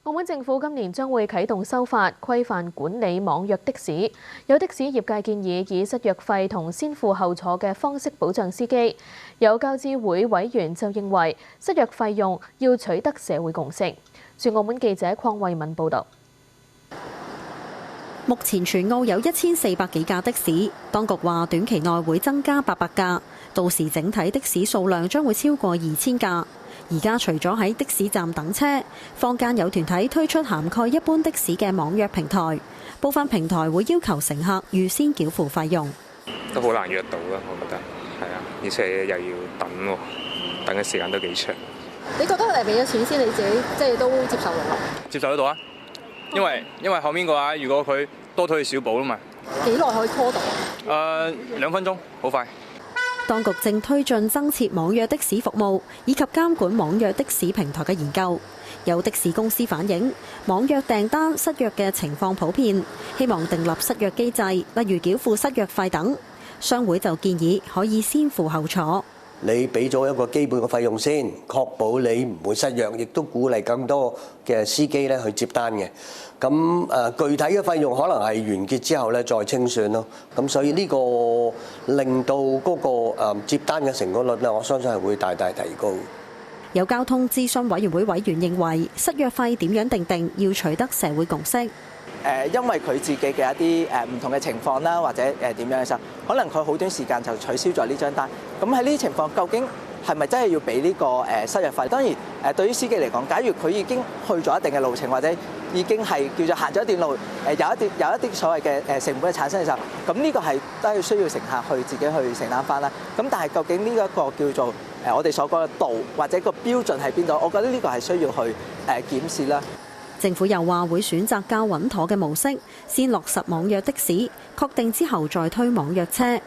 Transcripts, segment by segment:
澳門政府今年將會啟動修法，規範管理網約的士。有的士業界建議以失約費同先付後坐嘅方式保障司機。有交諮會委員就認為失約費用要取得社會共識。駐澳門記者鄺慧敏報導。目前全澳有1400幾架的士，當局話短期內會增加800架，到時整體的士數量將會超過2000架。而家除咗喺的士站等車，坊間有團體推出涵蓋一般的士嘅網約平台，部分平台會要求乘客預先繳付費用。都好難約到啦，我覺得係啊，而且又要等喎，等嘅時間都幾長。你覺得佢哋俾咗錢先，你自己即係都接受到？接受得到啊，因為後面嘅話，如果佢多退少補啦嘛。幾耐可以 call 到？2分鐘，好快。當局正推進增設網約的士服務，以及監管網約的士平台嘅研究。有的士公司反映，網約訂單失約嘅情況普遍，希望訂立失約機制，例如繳付失約費等。商會就建議可以先付後坐。你俾咗一個基本嘅費用先，確保你唔會失約，亦都鼓勵更多嘅司機咧去接單嘅。咁具體嘅費用可能係完結之後咧再清算咯。咁所以呢個令到嗰個接單嘅成功率咧，我相信係會大大提高。有交通諮詢委員會委員認為，失約費點樣定要取得社會共識。因為佢自己嘅一啲唔同嘅情況啦，或者點樣嘅時候，可能佢好短時間就取消咗呢張單。咁喺呢啲情況，究竟係咪真係要俾呢個失約費？當然對於司機嚟講，假如佢已經去咗一定嘅路程，或者已經係叫做行咗一段路，有一啲所謂嘅成本嘅產生嘅時候，咁呢個係都係需要乘客去自己去承擔翻啦。咁但係究竟呢一個叫做我哋所講嘅度或者個標準喺邊度？我覺得呢個係需要去檢視啦。政府又話會選擇較穩妥嘅模式，先落實網約的士，確定之後再推網約車。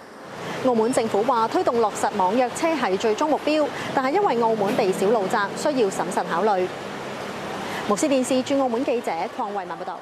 澳門政府話推動落實網約車係最終目標，但係因為澳門地小路窄，需要審慎考慮。無線電視駐澳門記者鄺慧敏報道。